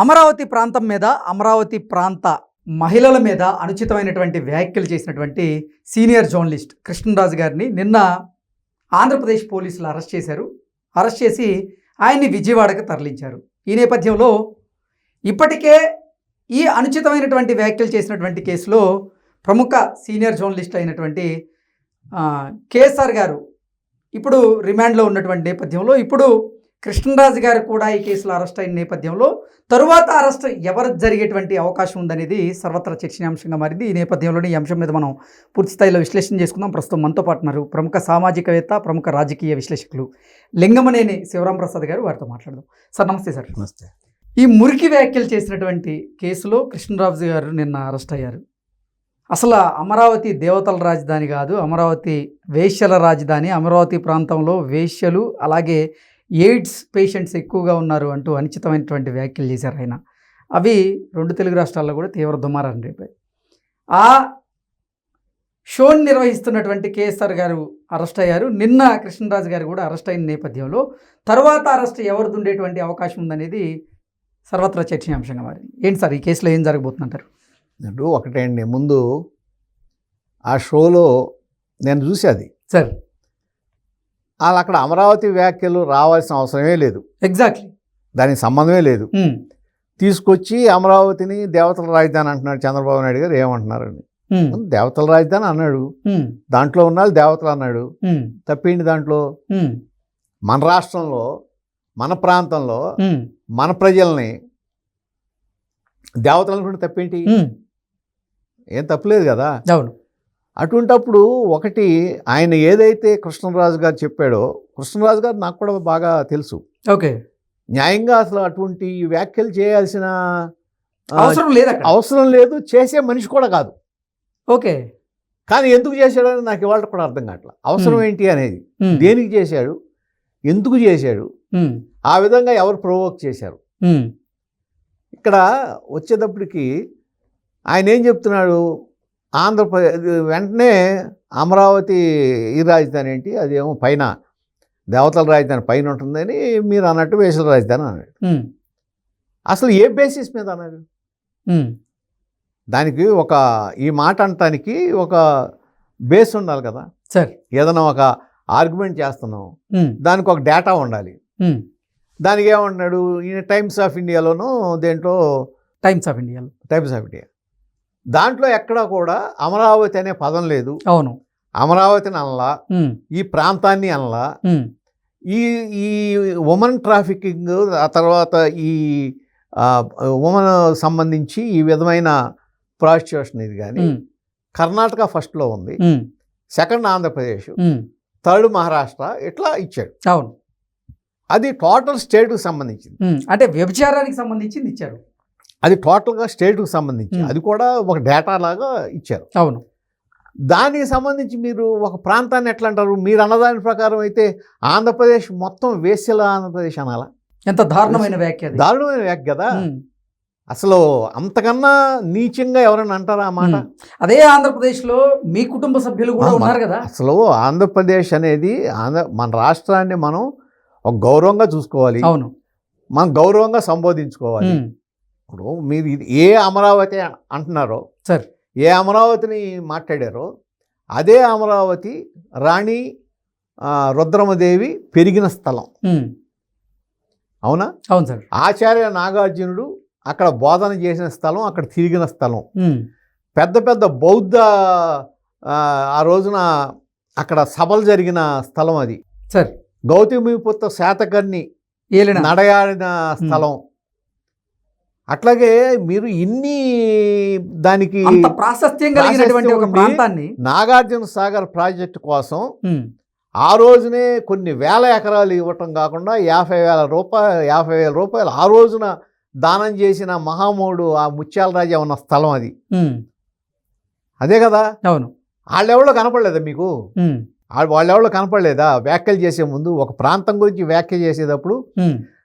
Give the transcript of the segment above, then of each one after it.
అమరావతి ప్రాంతం మీద అమరావతి ప్రాంత మహిళల మీద అనుచితమైనటువంటి వ్యాఖ్యలు చేసినటువంటి సీనియర్ జర్నలిస్ట్ కృష్ణరాజు గారిని నిన్న ఆంధ్రప్రదేశ్ పోలీసులు అరెస్ట్ చేశారు. అరెస్ట్ చేసి ఆయన్ని విజయవాడకు తరలించారు. ఈ నేపథ్యంలో ఇప్పటికే ఈ అనుచితమైనటువంటి వ్యాఖ్యలు చేసినటువంటి కేసులో ప్రముఖ సీనియర్ జర్నలిస్ట్ అయినటువంటి కేఎస్ఆర్ గారు ఇప్పుడు రిమాండ్లో ఉన్నటువంటి నేపథ్యంలో ఇప్పుడు కృష్ణరాజు గారు కూడా ఈ కేసులో అరెస్ట్ అయిన నేపథ్యంలో తరువాత అరెస్ట్ ఎవరు జరిగేటువంటి అవకాశం ఉందనేది సర్వత్రా చర్చనీయాంశంగా మారింది. ఈ నేపథ్యంలోనే ఈ అంశం మీద మనం పూర్తి స్థాయిలో విశ్లేషణ చేసుకుందాం. ప్రస్తుతం మనతో పాటు ఉన్నారు ప్రముఖ సామాజికవేత్త, ప్రముఖ రాజకీయ విశ్లేషకులు లింగమనేని శివరాం ప్రసాద్ గారు. వారితో మాట్లాడదాం. సార్ నమస్తే. సార్ నమస్తే. ఈ మురికి వ్యాఖ్యలు చేసినటువంటి కేసులో కృష్ణరాజు గారు నిన్న అరెస్ట్ అయ్యారు. అసలు అమరావతి దేవతల రాజధాని కాదు, అమరావతి వేశ్యల రాజధాని. అమరావతి ప్రాంతంలో వేశ్యలు అలాగే ఎయిడ్స్ పేషెంట్స్ ఎక్కువగా ఉన్నారు అంటూ అనుచితమైనటువంటి వ్యాఖ్యలు చేశారు ఆయన. అవి రెండు తెలుగు రాష్ట్రాల్లో కూడా తీవ్ర దుమారాన్ని రేపాయి. ఆ షోని నిర్వహిస్తున్నటువంటి కేఎస్ఆర్ గారు అరెస్ట్ అయ్యారు. నిన్న కృష్ణరాజు గారు కూడా అరెస్ట్ అయిన నేపథ్యంలో తర్వాత అరెస్ట్ ఎవరిది ఉండేటువంటి అవకాశం ఉందనేది సర్వత్రా చర్చనీయాంశంగా మారింది. ఏంటి సార్ ఈ కేసులో ఏం జరగబోతుందంటారు? అంటే ఒకటండి, ముందు ఆ షోలో నేను చూసేది సార్, వాళ్ళు అక్కడ అమరావతి వ్యాఖ్యలు రావాల్సిన అవసరమే లేదు. ఎగ్జాక్ట్లీ దానికి సంబంధమే లేదు. తీసుకొచ్చి అమరావతిని దేవతల రాజధాని అంటున్నాడు చంద్రబాబు నాయుడు గారు. ఏమంటున్నారని దేవతల రాజధాని అన్నాడు, దాంట్లో ఉన్న దేవతలు అన్నాడు. తప్పేంటి దాంట్లో? మన రాష్ట్రంలో, మన ప్రాంతంలో, మన ప్రజల్ని దేవతలు అనుకుంటే తప్పేంటి? ఏం తప్పులేదు కదా. అవును. అటువంటప్పుడు ఒకటి ఆయన ఏదైతే కృష్ణరాజు గారు చెప్పాడో, కృష్ణరాజు గారు నాకు కూడా బాగా తెలుసు. ఓకే. న్యాయంగా అసలు అటువంటి వ్యాఖ్యలు చేయాల్సిన అవసరం లేదు, చేసే మనిషి కూడా కాదు. ఓకే. కానీ ఎందుకు చేశాడని నాకు ఇవాళ కూడా అర్థం కావట్లేదు. అవసరం ఏంటి అనేది, దేనికి చేశాడు, ఎందుకు చేశాడు, ఆ విధంగా ఎవరు ప్రొవోక్ చేశారు. ఇక్కడ వచ్చేటప్పటికి ఆయన ఏం చెప్తున్నాడు, ఆంధ్రప్రదేశ్ వెంటనే అమరావతి ఈ రాజధాని ఏంటి, అదేమో పైన దేవతల రాజధాని పైన ఉంటుందని మీరు అన్నట్టు వేసల రాజధాని అన్నాడు. అసలు ఏ బేసిస్ మీద అన్నాడు? దానికి ఒక ఈ మాట అనటానికి ఒక బేస్ ఉండాలి కదా సార్. ఏదైనా ఒక ఆర్గ్యుమెంట్ చేస్తున్నాం, దానికి ఒక డేటా ఉండాలి. దానికి ఏమంటున్నాడు ఈయన టైమ్స్ ఆఫ్ ఇండియాలోనూ దేంట్లో టైమ్స్ ఆఫ్ ఇండియా దాంట్లో ఎక్కడా కూడా అమరావతి అనే పదం లేదు. అవును. అమరావతిని అనలా, ఈ ప్రాంతాన్ని అనలా. ఈ ఈ ఉమెన్ ట్రాఫికింగ్, ఆ తర్వాత ఈ ఉమెన్ సంబంధించి ఈ విధమైన ప్రాస్టిట్యూషన్ ఇది కానీ కర్ణాటక ఫస్ట్లో ఉంది, సెకండ్ ఆంధ్రప్రదేశ్, థర్డ్ మహారాష్ట్ర, ఇట్లా ఇచ్చాడు. అవును. అది టోటల్ స్టేట్కి సంబంధించింది. అంటే వ్యభిచారానికి సంబంధించింది ఇచ్చారు. అది టోటల్గా స్టేట్కి సంబంధించి అది కూడా ఒక డేటా లాగా ఇచ్చారు. అవును. దానికి సంబంధించి మీరు ఒక ప్రాంతాన్ని ఎట్లా అంటారు? మీరు అన్నదాని ప్రకారం అయితే ఆంధ్రప్రదేశ్ మొత్తం వేశ్యల ఆంధ్రప్రదేశ్ అనాలా? ఎంత దారుణమైన వ్యాఖ్య! దారుణమైన వ్యాఖ్య కదా. అసలు అంతకన్నా నీచంగా ఎవరైనా అంటారా ఆ మాట? అదే ఆంధ్రప్రదేశ్లో మీ కుటుంబ సభ్యులు కూడా ఉన్నారు కదా. అసలు ఆంధ్రప్రదేశ్ అనేది మన రాష్ట్రాన్ని మనం ఒక గౌరవంగా చూసుకోవాలి. అవును. మనం గౌరవంగా సంబోధించుకోవాలి. ఇప్పుడు మీరు ఏ అమరావతి అంటున్నారో, సార్, ఏ అమరావతిని మాట్లాడారో అదే అమరావతి రాణి రుద్రమదేవి పెరిగిన స్థలం. అవునా? అవును సార్. ఆచార్య నాగార్జునుడు అక్కడ బోధన చేసిన స్థలం, అక్కడ తిరిగిన స్థలం. పెద్ద పెద్ద బౌద్ధ ఆ రోజున అక్కడ సభలు జరిగిన స్థలం అది. సార్, గౌతమిపుత్ర శాతకర్ణి నడయాడిన స్థలం. అట్లాగే మీరు ఇన్ని దానికి ప్రాశస్త్యం కలిగినటువంటి ఒక ప్రాంతాన్ని నాగార్జున సాగర్ ప్రాజెక్టు కోసం ఆ రోజునే కొన్ని వేల ఎకరాలు ఇవ్వటం కాకుండా 50,000 రూపాయలు ఆ రోజున దానం చేసిన మహామౌడు ఆ ముత్యాలరాజు ఉన్న స్థలం అది. అదే కదా. అవును. వాళ్ళెవరో కనపడలేదా మీకు? వాళ్ళెవరో కనపడలేదా? వ్యాఖ్యలు చేసే ముందు ఒక ప్రాంతం గురించి వ్యాఖ్య చేసేటప్పుడు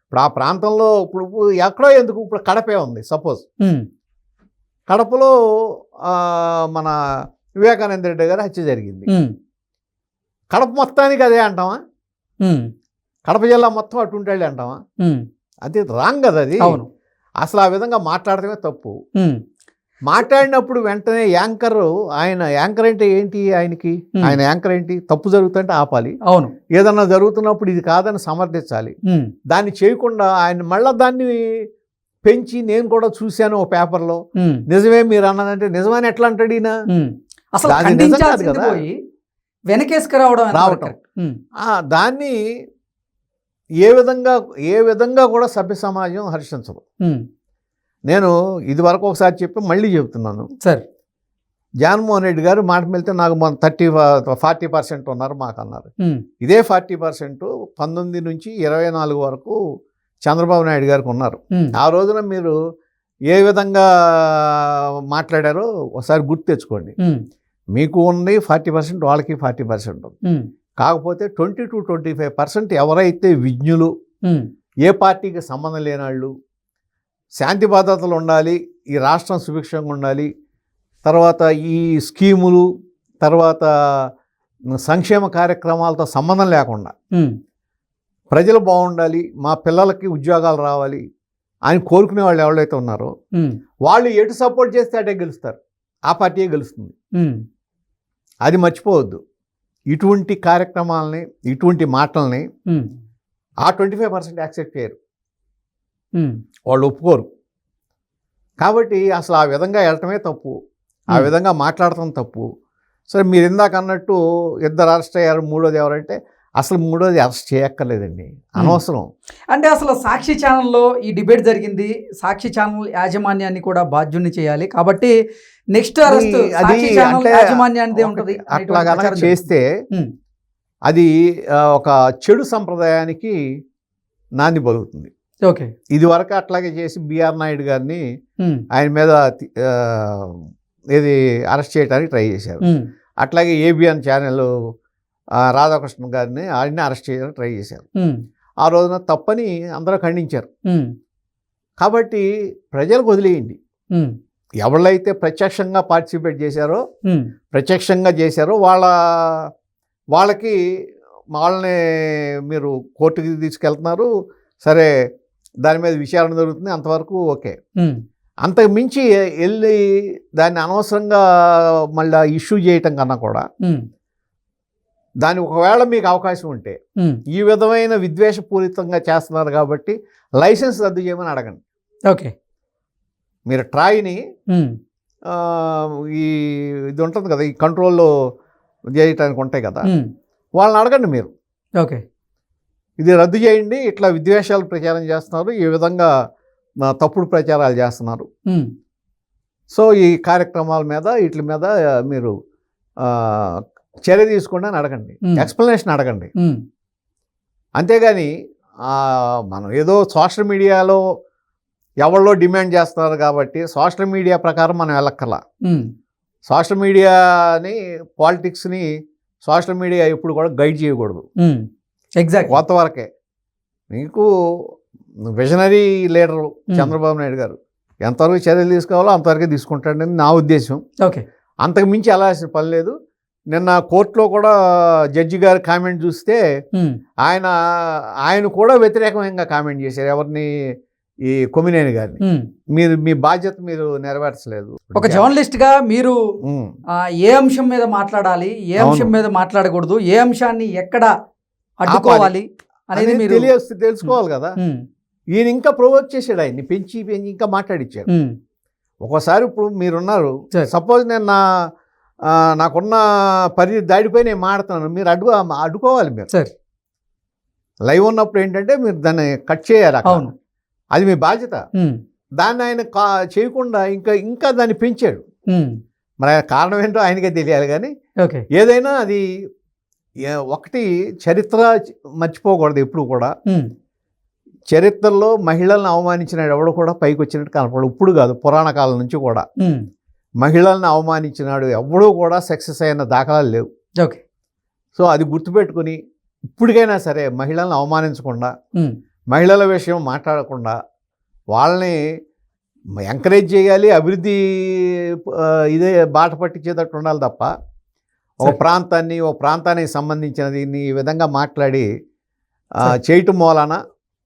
ఇప్పుడు ఆ ప్రాంతంలో ఇప్పుడు ఎక్కడో ఎందుకు, ఇప్పుడు కడపే ఉంది సపోజ్, కడపలో మన వివేకానంద రెడ్డి గారి హత్య జరిగింది. కడప మొత్తానికి అదే అంటామా? కడప జిల్లా మొత్తం అటుంటాడు అంటామా? అది రాంగ్ కదా అది. అవును. అసలు ఆ విధంగా మాట్లాడటమే తప్పు. మాట్లాడినప్పుడు వెంటనే యాంకర్ అంటే ఏంటి ఆయనకి? ఆయన యాంకర్ ఏంటి? తప్పు జరుగుతుంటే ఆపాలి. అవును. ఏదన్నా జరుగుతున్నప్పుడు ఇది కాదని సమర్థించాలి. దాన్ని చేయకుండా ఆయన మళ్ళా దాన్ని పెంచి నేను కూడా చూశాను ఓ పేపర్లో, నిజమే మీరు అన్నదంటే నిజమని ఎట్లా అంటాడు ఈయన? అసలు అది నిజం కాదు ఖండించాల్సింది కదా. పోయి వెనకేసుకురావడం రావటం. దాన్ని ఏ విధంగా కూడా సభ్య సమాజం హర్షించదు. నేను ఇది వరకు ఒకసారి చెప్పి మళ్ళీ చెబుతున్నాను. సార్, జగన్మోహన్ రెడ్డి గారు మాట వెళ్తే నాకు 40% ఉన్నారు మాకు అన్నారు. ఇదే 40% 19 నుంచి 24 వరకు చంద్రబాబు నాయుడు గారికి ఉన్నారు. ఆ రోజున మీరు ఏ విధంగా మాట్లాడారో ఒకసారి గుర్తు తెచ్చుకోండి. మీకు ఉంది 40%, వాళ్ళకి 40% ఉంది. కాకపోతే 20-25% ఎవరైతే విజ్ఞులు, ఏ పార్టీకి సంబంధం లేని వాళ్ళు, శాంతి భద్రతలు ఉండాలి, ఈ రాష్ట్రం సుభిక్షంగా ఉండాలి, తర్వాత ఈ స్కీములు, తర్వాత సంక్షేమ కార్యక్రమాలతో సంబంధం లేకుండా ప్రజలు బాగుండాలి, మా పిల్లలకి ఉద్యోగాలు రావాలి అని కోరుకునే వాళ్ళు ఎవరైతే ఉన్నారో వాళ్ళు ఎటు సపోర్ట్ చేస్తే అటే గెలుస్తారు. ఆ పార్టీయే గెలుస్తుంది. అది మర్చిపోవద్దు. ఇటువంటి కార్యక్రమాలని, ఇటువంటి మాటల్ని ఆ 25% యాక్సెప్ట్ చేయరు, వాళ్ళు ఒప్పుకోరు. కాబట్టి అసలు ఆ విధంగా వెళ్ళటమే తప్పు, ఆ విధంగా మాట్లాడటం తప్పు. సరే, మీరు ఇందాక అన్నట్టు 2 అరెస్ట్ అయ్యారు, 3వది ఎవరంటే అసలు 3వది అరెస్ట్ చేయక్కర్లేదండి, అనవసరం. అంటే అసలు సాక్షి ఛానల్లో ఈ డిబేట్ జరిగింది, సాక్షి ఛానల్ యాజమాన్యాన్ని కూడా బాధ్యుని చేయాలి, కాబట్టి నెక్స్ట్ అరెస్ట్ సాక్షి ఛానల్ యాజమాన్యానిదే ఉంటుంది. అట్లా కనుక చేస్తే అది ఒక చెడు సంప్రదాయానికి నాంది పలుకుతుంది. ఓకే, ఇది వరకు అట్లాగే చేసి బిఆర్ నాయుడు గారిని ఆయన మీద అరెస్ట్ చేయడానికి ట్రై చేశారు. అట్లాగే ఏబిఎన్ ఛానల్ రాధాకృష్ణ గారిని ఆయన్ని అరెస్ట్ చేయడానికి ట్రై చేశారు. ఆ రోజున తప్పని అందరూ ఖండించారు. కాబట్టి ప్రజలకు వదిలేయండి. ఎవళ్ళైతే ప్రత్యక్షంగా పార్టిసిపేట్ చేశారో, ప్రత్యక్షంగా చేశారో వాళ్ళని మీరు కోర్టుకి తీసుకెళ్తున్నారు. సరే, దాని మీద విచారణ జరుగుతుంది, అంతవరకు ఓకే. అంతకు మించి వెళ్ళి దాన్ని అనవసరంగా మళ్ళీ ఇష్యూ చేయటం కన్నా కూడా దాని ఒకవేళ మీకు అవకాశం ఉంటే ఈ విధమైన విద్వేషపూరితంగా చేస్తున్నారు కాబట్టి లైసెన్స్ రద్దు చేయమని అడగండి. ఓకే, మీరు ట్రాయ్ని ఇది ఉంటుంది కదా, ఈ కంట్రోల్లో చేయటానికి ఉంటాయి కదా, వాళ్ళని అడగండి మీరు. ఓకే, ఇది రద్దు చేయండి, ఇట్లా విద్వేషాలు ప్రచారం చేస్తున్నారు, ఈ విధంగా తప్పుడు ప్రచారాలు చేస్తున్నారు. సో ఈ కార్యక్రమాల మీద వీటి మీద మీరు చర్య తీసుకోండి అని అడగండి, ఎక్స్ప్లెనేషన్ అడగండి. అంతేగాని మనం ఏదో సోషల్ మీడియాలో ఎవరిలో డిమాండ్ చేస్తున్నారు కాబట్టి సోషల్ మీడియా ప్రకారం మనం వెళ్ళక్కర్లా. సోషల్ మీడియాని, పాలిటిక్స్ని సోషల్ మీడియా ఎప్పుడు కూడా గైడ్ చేయకూడదు. ఎగ్జాక్ట్, కొంతవరకే. మీకు విజనరీ లీడరు చంద్రబాబు నాయుడు గారు ఎంతవరకు చర్యలు తీసుకోవాలో అంతవరకే తీసుకుంటాడని నా ఉద్దేశం. ఓకే, అంతకు మించి వెళ్ళాల్సిన పని లేదు. నిన్న కోర్టులో కూడా జడ్జి గారు కామెంట్ చూస్తే ఆయన కూడా వ్యతిరేకంగా కామెంట్ చేశారు. ఎవరిని? ఈ కొమ్మినేని గారిని. మీ బాధ్యత మీరు నెరవేర్చలేదు. ఒక జర్నలిస్ట్ గా మీరు ఏ అంశం మీద మాట్లాడాలి, ఏ అంశం మీద మాట్లాడకూడదు, ఏ అంశాన్ని ఎక్కడ అడ్డుకోవాలి అనేది మీరు తెలుసుకోవాలి కదా. ఈయన ఇంకా ప్రొవోక్ చేశాడు, ఆయన్ని పెంచి ఇంకా మాట్లాడిచ్చాడు. ఒక్కోసారి ఇప్పుడు మీరున్నారు, సపోజ్ నేను నాకున్న పరిధి దాడిపోయి నేను మాడుతున్నాను, మీరు అడ్డుకోవాలి. మీరు లైవ్ ఉన్నప్పుడు ఏంటంటే మీరు దాన్ని కట్ చేయాలి. అవును, అది మీ బాధ్యత. దాన్ని ఆయన చేయకుండా ఇంకా దాన్ని పెంచాడు. మరి కారణం ఏంటో ఆయనకే తెలియాలి. కానీ ఏదైనా అది ఒకటి చరిత్ర మర్చిపోకూడదు ఎప్పుడు కూడా. చరిత్రలో మహిళలను అవమానించినాడు ఎవడు కూడా పైకి వచ్చినట్టు కనపడదు. ఇప్పుడు కాదు, పురాణ కాలం నుంచి కూడా మహిళలను అవమానించినాడు ఎవడూ కూడా సక్సెస్ అయిన దాఖలాలు లేవు. ఓకే, సో అది గుర్తుపెట్టుకుని ఇప్పటికైనా సరే మహిళలను అవమానించకుండా, మహిళల విషయం మాట్లాడకుండా వాళ్ళని ఎంకరేజ్ చేయాలి, అభివృద్ధి ఇదే బాట పట్టించేటట్టు ఉండాలి తప్ప ఒక ప్రాంతానికి సంబంధించినది ఈ విధంగా మాట్లాడి చేయటం మూలాన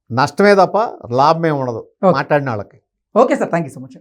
నష్టమే తప్ప లాభమే ఉండదు మాట్లాడిన వాళ్ళకి. Okay sir, thank you so much.